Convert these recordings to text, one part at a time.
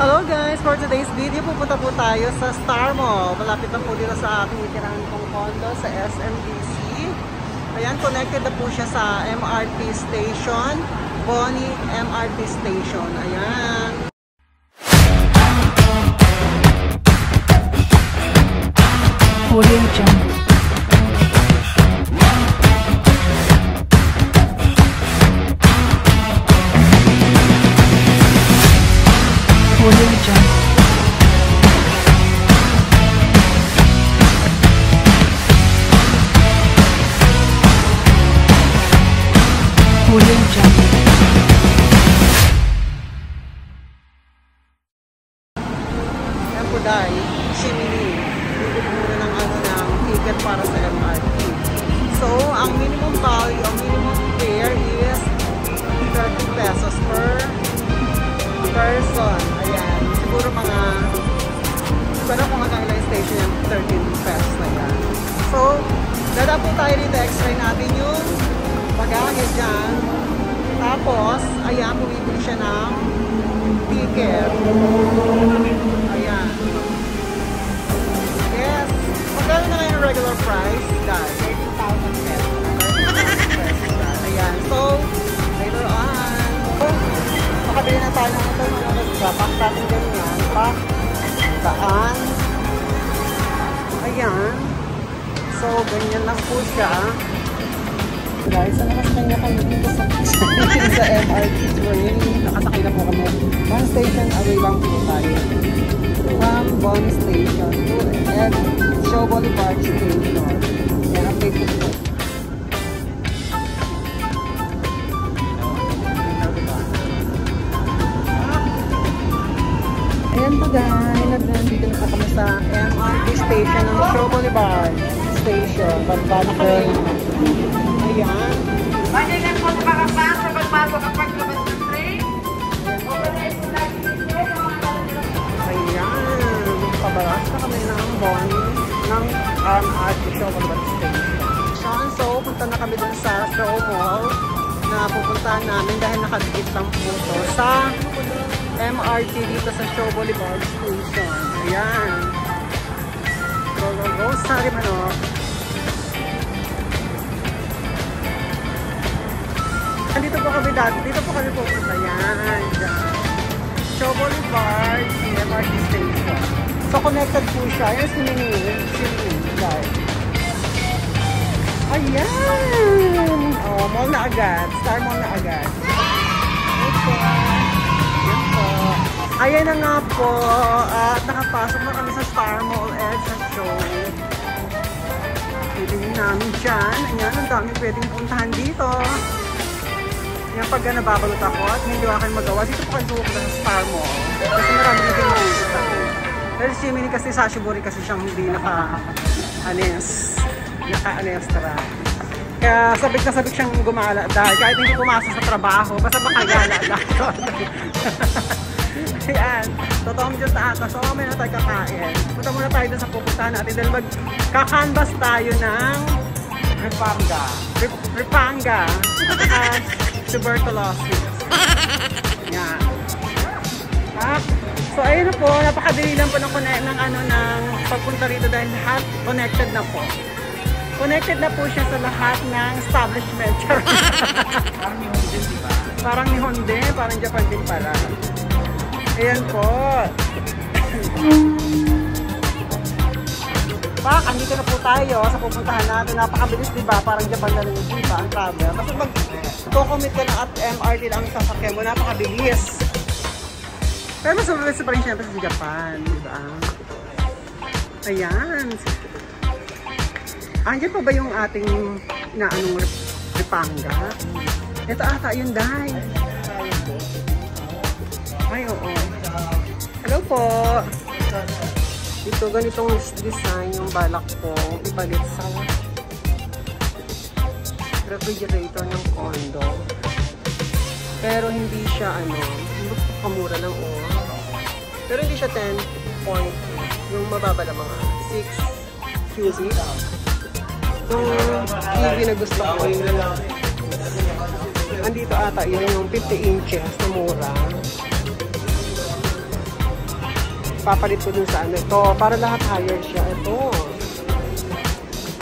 Hello guys! For today's video, pupunta po tayo sa Star Mall. Malapit na po dito sa ating itirahan kong condo sa SMDC. Ayan, connected na po siya sa MRT station, Bonnie MRT station. Ayan. Audio Jungle. Audio Jungle. Audio Jungle. Ayan po dahil, Shimini. Bibili muna ng ticket para sa MRT. So, ang minimum value, ang minimum fare is 30 pesos per person. Ayan. Siguro mga pero kung hanggang ilang station yung 13 pesos na yan. So, dada po tayo dito. X-ray natin yung bagahe dyan. Tapos, ayan, bumibili siya ng ticket. Ayan. Yes. Magkano na ngayon regular price? 13,000 pesos. 13,000 pesos. Ayan. So, later on. So, makabili na tayo ng ito. Pak natin ganyan. Pak. Daan. Ayan. So, ganyan lang po siya. Guys, ano mas kanya kayo dito sa MRT train? Nakasakay na po kami. One station away lang po tayo. From Bonnie Station to Shaw Boulevard Station. Yan, update po po. Ayan po guys, nandito na po kami sa MRT station ng Shaw Boulevard Station. Baba na kayo. Ayan. Pwede lang po makapasok sa pagpasok at paglabas ng train. Ayan. Pabaras na kami ng Bonnie ng MRT Shaw Boulevard Station. So, punta na kami dun sa Shaw Mall na pupuntahan namin dahil nakadikit lang po ito sa MRT dito sa Shaw Boulevard Station. Ayan. Go, go, go. Sorry manok. Dito po kami dati. Dito po kami pupunta. Ayan. Shaw Boulevard MRT Station. So, connected po siya. Ayan, Shimini. Guys. Ayan. Oh, mall na agad. Star Mall na agad. Okay. Ayan na nga po, at nakapasok na kami sa Star Mall at sa show. Pwedeng namin dyan. Ayan, ang dami pwedeng puntahan dito. Yan pag nababalot ako at hindi ako magawa, dito po kayo sa Star Mall. Kasi marami dito yung makikita ko. Pero si Shimini kasi sa Shibori kasi siyang hindi naka-anestra. Kaya sabik na sabik siyang gumala dahil kahit hindi pumasok sa trabaho, basta makagala dahil. Ayan, totoong Diyos na ata. So, may na tayo kakain. Punta muna tayo dun sa pupuntahan natin dahil magkakanvas tayo ng Ripanga at tuberculosis. Ayan. So, ayun na po. Napakadali lang po ng pagpunta rito dahil lahat connected na po. Connected na po siya sa lahat ng establishment. Parang ni Honda, di ba? Parang ni Honda, parang Japan din pala. Ayan po. Pak, andito na po tayo sa pupuntahan natin. Napakabilis, diba? Parang Japan na rin, diba? Ang travel. Kasi mag-commit ka na at MRT lang ang sasakyan mo. Napakabilis. Pero mas mabilis pa rin siyempre sa Japan, diba? Ayan. Andiyan pa ba yung ating Ripanga? Ito ata yun, Day. Ay, oo. Hello po. Ito, ganitong design yung balak ko ipalit sa refrigerator ng condo. Pero hindi siya, kamura lang, Pero hindi siya 10 point. Yung mababa na mga 6 cubic. Yung TV na gusto ko yung andito ata yun yung 50 inches na mura. papalit ko dun sa ano. Ito, para lahat higher siya. Ito.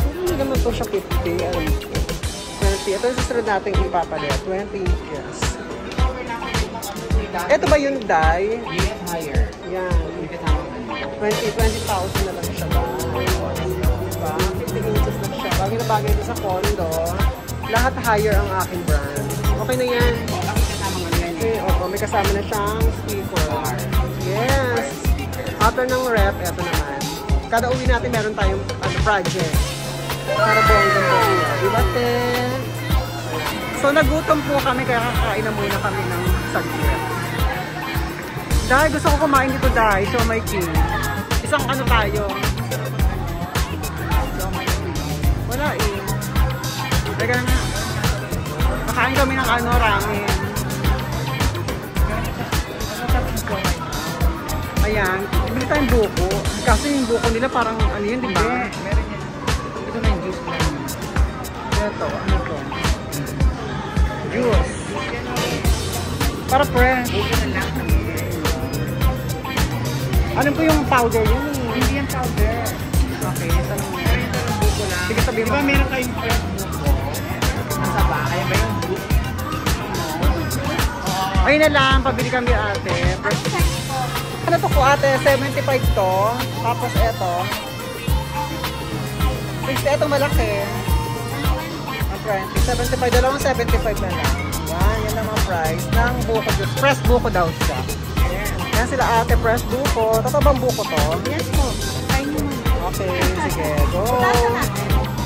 Hindi naman po siya 50. 20. Ito yung susunod natin ipapalit. 20 inches. Ito ba yung dye? Yes, higher. Yan. 20,000 na lang siya ba? Diba? 50 inches na siya. Bagay na bagay ito sa condo. Lahat higher ang aking brand. Okay na yan. Okay, opo, may kasama na siyang speaker. Yes. After ng rep, eto naman. Kada uwi natin meron tayong project. Para bonggang-bongga. Diba, te? So, nagutom po kami kaya kakain na muna kami ng saglit. Dahil gusto ko kumain dito dahil so may king. Isang ano tayo? Wala eh. Teka na nga. Nakain kami ng ano, ramen. Ayan. Bili tayong buko. Kasi yung buko nila parang ano yun, di ba? Meron yan. Ito na yung juice na yun. Ito, ano to? Juice. Para pre. Buko na lang. Ano po yung powder yun eh? Hindi yan powder. Okay, ito lang. Pero ito lang buko lang. Sige, sabihin mo. Diba meron kayong fresh buko? Nasa bahay ba yung buko? Ayun na lang, pabili kami ate. Ano to po ate? 75 to. Tapos eto. 60, eto malaki. 20. 75, dalawang 75 na lang. Yan naman price ng buko juice. Fresh buko daw siya. Yan sila ate, fresh buko. Totoo bang buko to? Yes po. Kain mo. Okay, sige, go.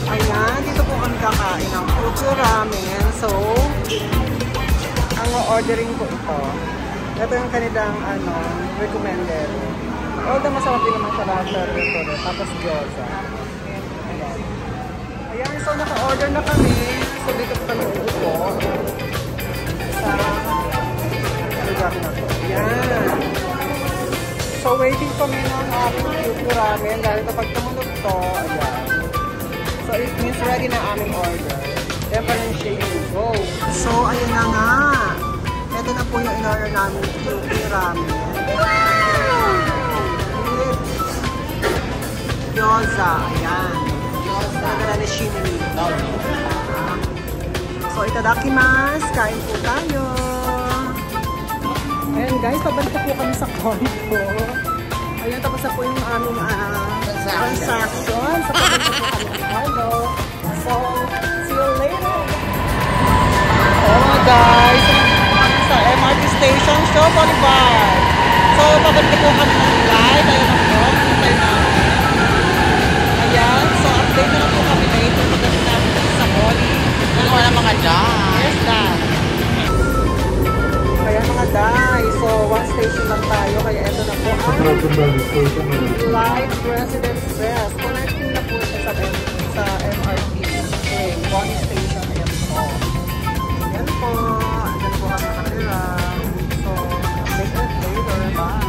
Ayan, dito po kami kakain ng Fuku Ramen. So, ang ordering ko ito. Ito yung kanilang recommended. Although masarap din naman siya lahat sa restaurant. Tapos gyoza. Ayan. Ayan, so naka-order na kami. So, dito po kami uupo. Sa lugar na to. Ayan. So, waiting kami ng aking Fuku Ramen. Dahil kapag tumunog to, ayan. So, it means ready na aming order. Kaya pa lang shake and go. So, ayun na nga. Ito na po yung in-order namin Fuku Ramen. Wow! Gyoza. Ayan. Gyoza. Nagala ni Shimini. So, itadakimasu. Kain po tayo. Ayan guys, pabalik po kami sa condo. Ayan, tapos na po yung aming transaction. So, pabalik po kami sa condo. So, see you later. Oh guys, sa MRT Station, Show Boulevard. So, pabalik po kami ng live. Ayan na po, hintay namin. Ayan, so update na po kami later. Pagdating namin sa Oli. Ano wala mga dyan? Yes, dad. Kaya mga day, so one station lang tayo, kaya ito na po ang Live President Best. Connecting na po siya sa MRT. Okay, one station, ayan po. Ayan po, ayan po kami kanila. So, update it later, bye.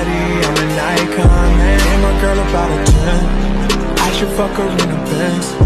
I'm an icon, man. And my girl about a 10. I should fuck her in a Benz.